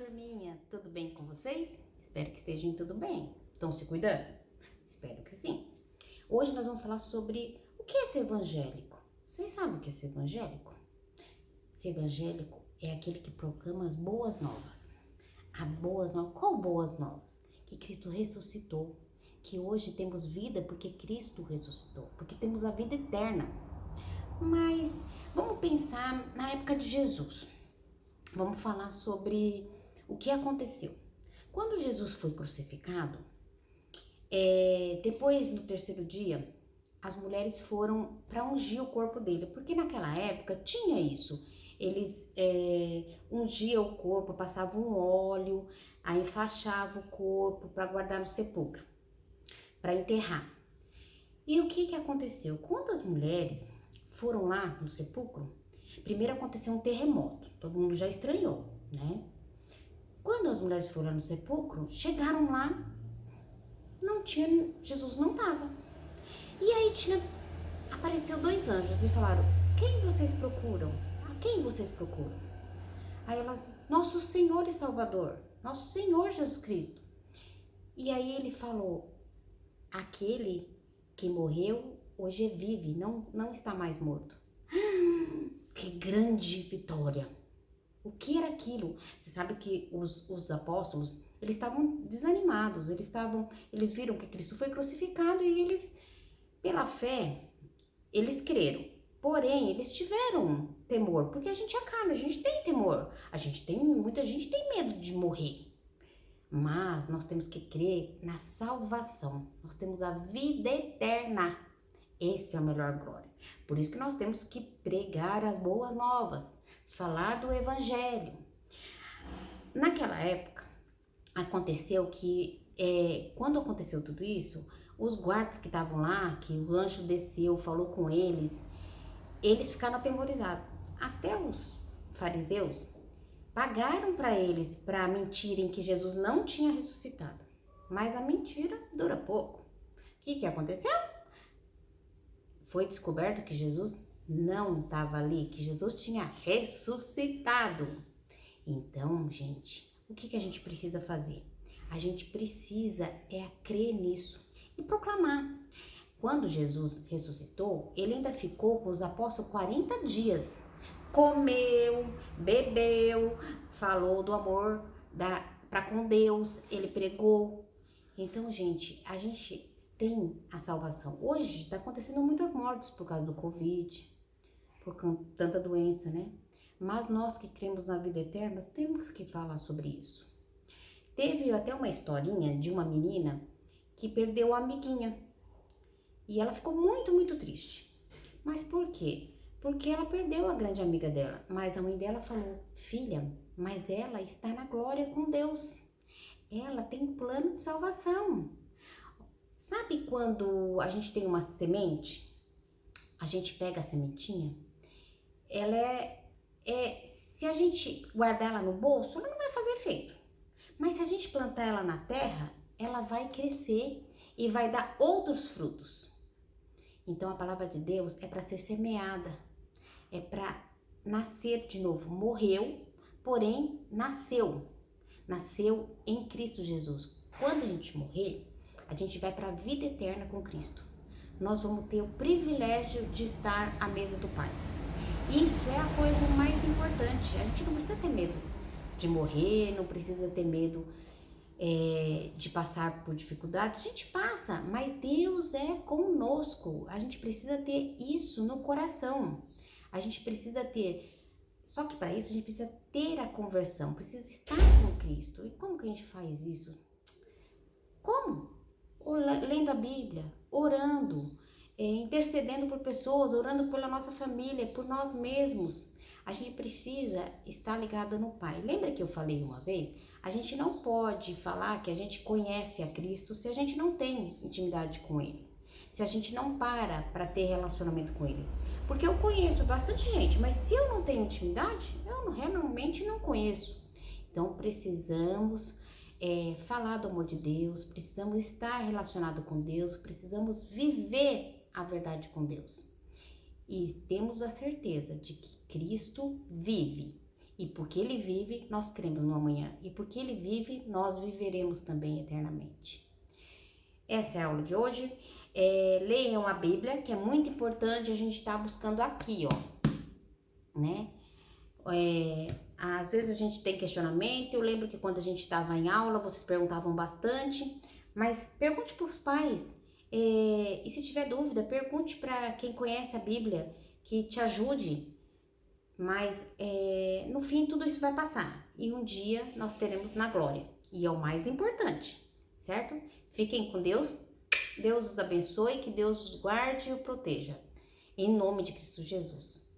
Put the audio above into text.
turminha, tudo bem com vocês? Espero que estejam tudo bem. Estão se cuidando? Espero que sim. Hoje nós vamos falar sobre o que é ser evangélico. Vocês sabem o que é ser evangélico? Ser evangélico é aquele que proclama as boas novas. Qual boas novas? Que Cristo ressuscitou, que hoje temos vida porque Cristo ressuscitou, porque temos a vida eterna. Mas vamos pensar na época de Jesus. Vamos falar sobre o que aconteceu. Quando Jesus foi crucificado, depois no terceiro dia, as mulheres foram para ungir o corpo dele, porque naquela época tinha isso. Eles ungiam o corpo, passavam um óleo, aí enfaixavam o corpo para guardar no sepulcro, para enterrar. E o que aconteceu? Quando as mulheres foram lá no sepulcro, primeiro aconteceu um terremoto, todo mundo já estranhou, né? Quando as mulheres foram lá no sepulcro, chegaram lá, Jesus não estava. E aí apareceu dois anjos e falaram: quem vocês procuram? A quem vocês procuram? Aí elas: nosso Senhor e Salvador, nosso Senhor Jesus Cristo. E aí ele falou: aquele que morreu hoje vive, não está mais morto. Que grande vitória! O que era aquilo? Você sabe que os apóstolos, eles estavam desanimados, eles viram que Cristo foi crucificado e eles, pela fé, eles creram. Porém, eles tiveram temor, porque a gente é carne, a gente tem temor. Muita gente tem medo de morrer. Mas nós temos que crer na salvação. Nós temos a vida eterna. Esse é a melhor glória. Por isso que nós temos que pregar as boas novas, falar do evangelho. Naquela época, aconteceu que, quando aconteceu tudo isso, os guardas que estavam lá, que o anjo desceu, falou com eles ficaram atemorizados. Até os fariseus pagaram para eles para mentirem que Jesus não tinha ressuscitado. Mas a mentira dura pouco. O que aconteceu? Foi descoberto que Jesus não estava ali, que Jesus tinha ressuscitado. Então, gente, o que a gente precisa fazer? A gente precisa crer nisso e proclamar. Quando Jesus ressuscitou, ele ainda ficou com os apóstolos 40 dias. Comeu, bebeu, falou do amor para com Deus, ele pregou. Então, gente, a gente tem a salvação. Hoje está acontecendo muitas mortes por causa do Covid, por tanta doença, né? Mas nós que cremos na vida eterna, temos que falar sobre isso. Teve até uma historinha de uma menina que perdeu a amiguinha. E ela ficou muito, muito triste. Mas por quê? Porque ela perdeu a grande amiga dela. Mas a mãe dela falou: filha, mas ela está na glória com Deus. Ela tem um plano de salvação. Sabe quando a gente tem uma semente? A gente pega a sementinha, se a gente guardar ela no bolso, ela não vai fazer efeito. Mas se a gente plantar ela na terra, ela vai crescer e vai dar outros frutos. Então a palavra de Deus é para ser semeada, é para nascer de novo. Morreu, porém nasceu em Cristo Jesus. Quando a gente morrer, a gente vai para a vida eterna com Cristo. Nós vamos ter o privilégio de estar à mesa do Pai. Isso é a coisa mais importante. A gente não precisa ter medo de morrer, não precisa ter medo de passar por dificuldades. A gente passa, mas Deus é conosco. A gente precisa ter isso no coração. A gente precisa ter... Só que para isso a gente precisa ter a conversão, precisa estar com Cristo. E como que a gente faz isso? Como? Lendo a Bíblia, orando, intercedendo por pessoas, orando pela nossa família, por nós mesmos. A gente precisa estar ligado no Pai. Lembra que eu falei uma vez? A gente não pode falar que a gente conhece a Cristo se a gente não tem intimidade com Ele. Se a gente não para ter relacionamento com Ele. Porque eu conheço bastante gente, mas se eu não tenho intimidade, eu realmente não conheço. Então precisamos falar do amor de Deus, precisamos estar relacionado com Deus, precisamos viver a verdade com Deus. E temos a certeza de que Cristo vive E porque ele vive, nós cremos no amanhã. E porque ele vive, nós viveremos também eternamente. Essa é a aula de hoje. Leiam a Bíblia, que é muito importante a gente estar buscando aqui, ó, né? Às vezes a gente tem questionamento. Eu lembro que quando a gente estava em aula, vocês perguntavam bastante, mas pergunte para os pais. E se tiver dúvida, pergunte para quem conhece a Bíblia, que te ajude. Mas no fim tudo isso vai passar e um dia nós teremos na glória. E é o mais importante, certo? Fiquem com Deus. Deus os abençoe, que Deus os guarde e o proteja. Em nome de Cristo Jesus.